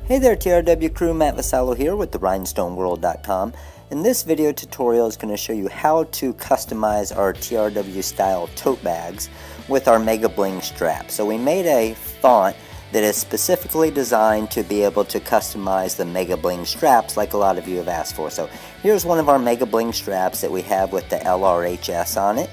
Hey there TRW crew, Matt Vasallo here with the rhinestoneworld.com. And this video tutorial is going to show you how to customize our TRW style tote bags with our Mega Bling strap. So we made a font that is specifically designed to be able to customize the Mega Bling straps like a lot of you have asked for. So here's one of our Mega Bling straps that we have with the LRHS on it.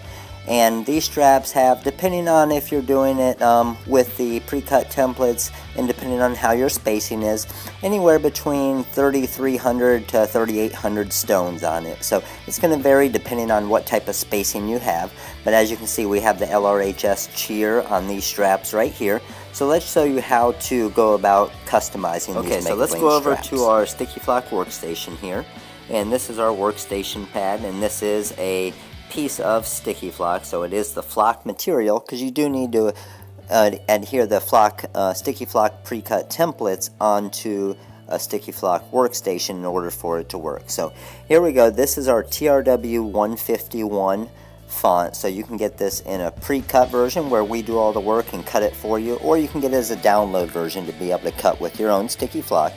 And these straps have, depending on if you're doing it with the pre-cut templates and depending on how your spacing is, anywhere between 3,300 to 3,800 stones on it. So it's going to vary depending on what type of spacing you have. But as you can see, we have the LRHS cheer on these straps right here. So let's show you how to go about customizing these Mega Bling straps. Okay, so let's go over to our Sticky Flock workstation here. And this is our workstation pad, and this is a piece of sticky flock, so it is the flock material, because you do need to adhere the flock sticky flock pre-cut templates onto a sticky flock workstation in order for it to work. So here we go. This is our TRW 151 font, so you can get this in a pre-cut version where we do all the work and cut it for you, or you can get it as a download version to be able to cut with your own sticky flock.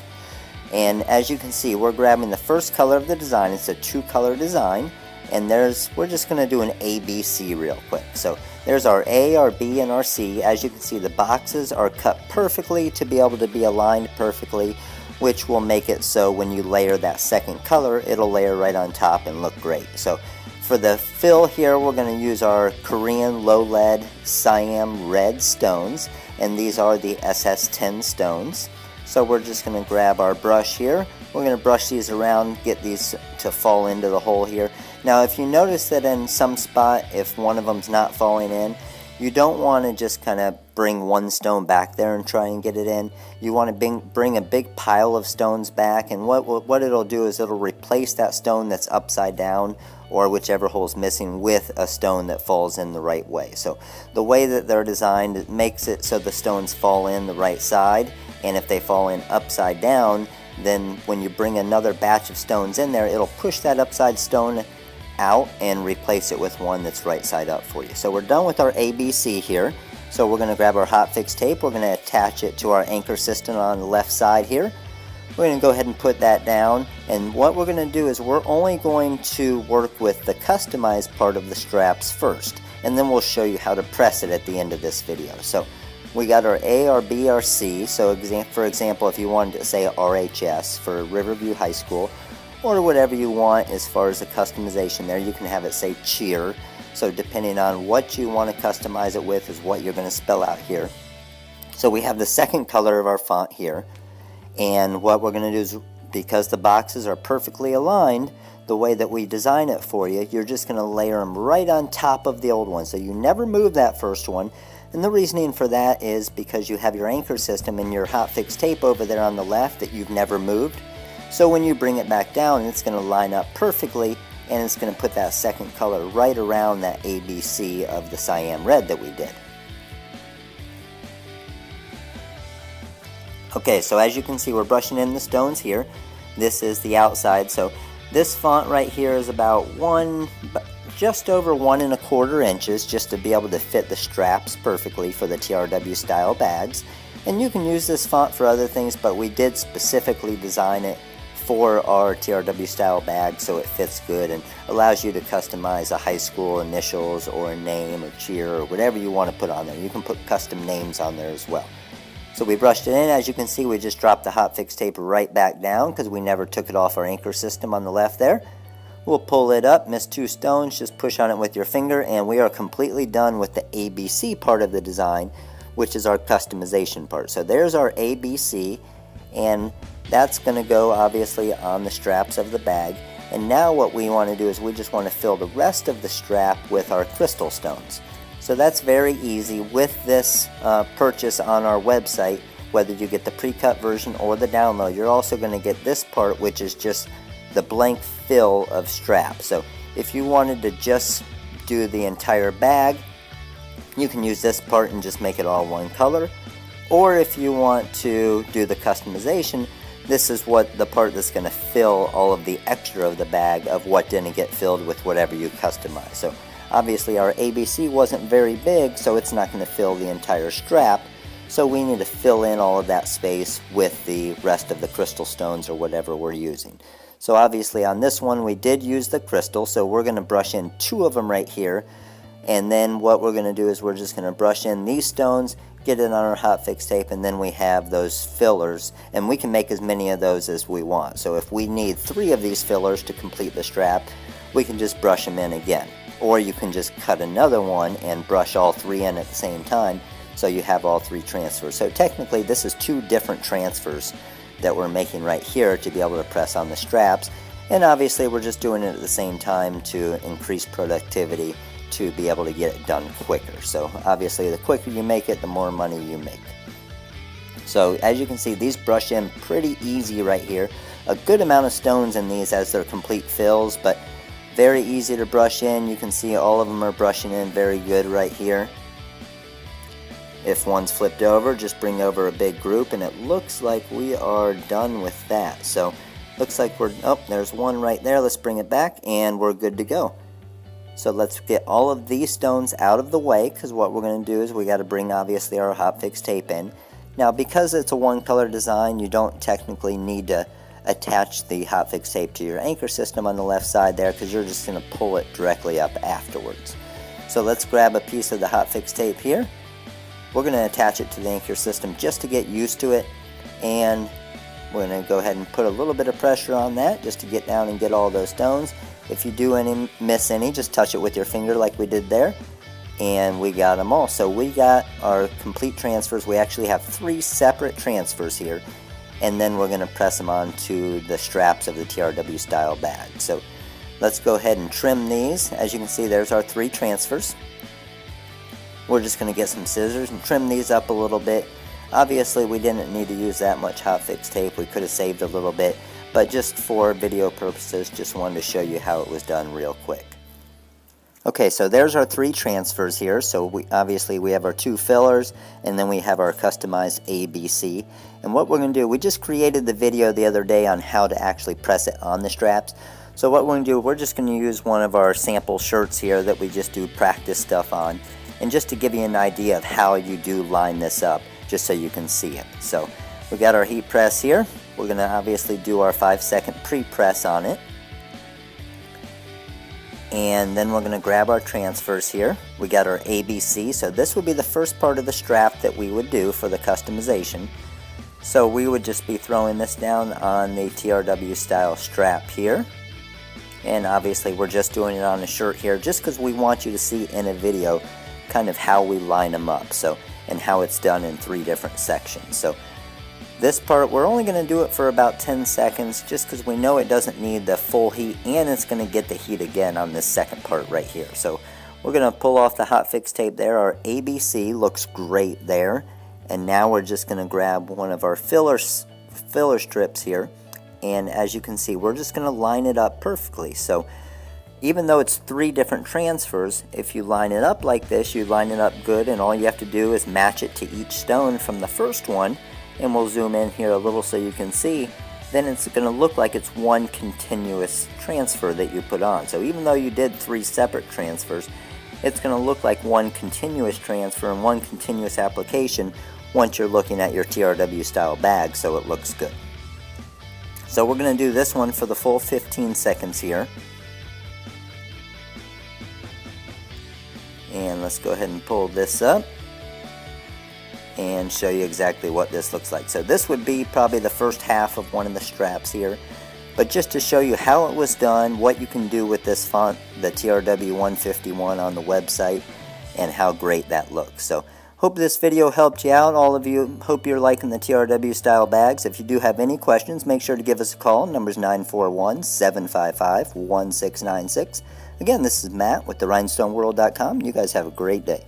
And as you can see, we're grabbing the first color of the design. It's a two-color design. And we're just going to do an ABC real quick. So there's our A, our B, and our C. As you can see, the boxes are cut perfectly to be able to be aligned perfectly, which will make it so when you layer that second color, it'll layer right on top and look great. So for the fill here, we're going to use our Korean low lead Siam red stones, and these are the SS10 stones. So we're just going to grab our brush here. We're going to brush these around, get these to fall into the hole here. Now if you notice that in some spot, if one of them's not falling in, you don't want to just kind of bring one stone back there and try and get it in. You want to bring a big pile of stones back, and what it'll do is it'll replace that stone that's upside down or whichever hole's missing with a stone that falls in the right way. So the way that they're designed, it makes it so the stones fall in the right side, and if they fall in upside down, then when you bring another batch of stones in there, it'll push that upside stone out and replace it with one that's right side up for you. So we're done with our ABC here. So we're going to grab our hot fix tape. We're going to attach it to our anchor system on the left side here. We're going to go ahead and put that down, and what we're going to do is we're only going to work with the customized part of the straps first, and then we'll show you how to press it at the end of this video. So we got our A, our B, our C. So for example, if you wanted to say RHS for Riverview High School, or whatever you want as far as the customization there, you can have it say cheer. So depending on what you want to customize it with is what you're going to spell out here. So we have the second color of our font here, and what we're going to do is, because the boxes are perfectly aligned the way that we design it for you, you're just going to layer them right on top of the old one. So you never move that first one. And the reasoning for that is because you have your anchor system and your hot fix tape over there on the left that you've never moved. So when you bring it back down, it's going to line up perfectly, and it's going to put that second color right around that ABC of the Siam red that we did. Okay, so as you can see, we're brushing in the stones here. This is the outside. So this font right here is about just over 1¼ inches, just to be able to fit the straps perfectly for the TRW style bags. And you can use this font for other things, but we did specifically design it for our TRW style bag so it fits good and allows you to customize a high school initials or a name or cheer or whatever you want to put on there. You can put custom names on there as well. So we brushed it in. As you can see, we just dropped the hot fix tape right back down because we never took it off our anchor system on the left there. We'll pull it up, miss 2 stones, just push on it with your finger, and we are completely done with the ABC part of the design, which is our customization part. So there's our ABC, and that's going to go obviously on the straps of the bag. And now what we want to do is we just want to fill the rest of the strap with our crystal stones. So that's very easy with this purchase on our website. Whether you get the pre-cut version or the download, you're also going to get this part, which is just the blank fill of strap. So if you wanted to just do the entire bag, you can use this part and just make it all one color. Or if you want to do the customization, this is what the part that's going to fill all of the extra of the bag of what didn't get filled with whatever you customize. So obviously our ABC wasn't very big, so it's not going to fill the entire strap. So we need to fill in all of that space with the rest of the crystal stones or whatever we're using. So obviously on this one we did use the crystal, so we're going to brush in 2 of them right here. And then what we're going to do is we're just going to brush in these stones, get it on our hot fix tape, and then we have those fillers, and we can make as many of those as we want. So if we need 3 of these fillers to complete the strap, we can just brush them in again. Or you can just cut another one and brush all 3 in at the same time, so you have all 3 transfers. So technically this is 2 different transfers that we're making right here to be able to press on the straps, and obviously we're just doing it at the same time to increase productivity, to be able to get it done quicker. So obviously the quicker you make it, the more money you make. So as you can see, these brush in pretty easy right here. A good amount of stones in these as they're complete fills, but very easy to brush in. You can see all of them are brushing in very good right here. If one's flipped over, just bring over a big group, and it looks like we are done with that. So looks like we're, oh, there's one right there. Let's bring it back and we're good to go. So let's get all of these stones out of the way, because what we're going to do is we got to bring obviously our hot fix tape in. Now because it's a one color design, you don't technically need to attach the hot fix tape to your anchor system on the left side there, because you're just going to pull it directly up afterwards. So let's grab a piece of the hot fix tape here. We're going to attach it to the anchor system just to get used to it, and we're going to go ahead and put a little bit of pressure on that just to get down and get all those stones. If you do miss any, just touch it with your finger like we did there, and we got them all. So we got our complete transfers. We actually have 3 separate transfers here, and then we're going to press them onto the straps of the TRW style bag. So let's go ahead and trim these. As you can see, there's our 3 transfers. We're just going to get some scissors and trim these up a little bit. Obviously we didn't need to use that much hot fix tape. We could have saved a little bit, but just for video purposes, just wanted to show you how it was done real quick. Okay, so there's our 3 transfers here. So we have our 2 fillers, and then we have our customized ABC. And what we're going to do, we just created the video the other day on how to actually press it on the straps. So what we're going to do, we're just going to use one of our sample shirts here that we just do practice stuff on, and just to give you an idea of how you do line this up, just so you can see it. So we got our heat press here. We're going to obviously do our 5-second pre-press on it. And then we're going to grab our transfers here. We got our ABC, so this would be the first part of the strap that we would do for the customization. So we would just be throwing this down on the TRW style strap here. And obviously we're just doing it on a shirt here just because we want you to see in a video kind of how we line them up, so, and how it's done in 3 different sections. So this part, we're only going to do it for about 10 seconds just because we know it doesn't need the full heat, and it's going to get the heat again on this second part right here. So we're going to pull off the hot fix tape there. Our ABC looks great there, and now we're just going to grab one of our filler strips here, and as you can see, we're just going to line it up perfectly. So even though it's 3 different transfers, if you line it up like this, you line it up good, and all you have to do is match it to each stone from the first one. And we'll zoom in here a little so you can see, then it's going to look like it's one continuous transfer that you put on. So even though you did 3 separate transfers, it's going to look like one continuous transfer and one continuous application once you're looking at your TRW style bag, so it looks good. So we're going to do this one for the full 15 seconds here. And let's go ahead and pull this up and show you exactly what this looks like. So this would be probably the first half of one of the straps here, but just to show you how it was done, what you can do with this font, the TRW 151 on the website, and how great that looks. So hope this video helped you out. All of you, hope you're liking the TRW style bags. If you do have any questions, make sure to give us a call. Number's 941-755-1696. Again, this is Matt with the rhinestoneworld.com. You guys have a great day.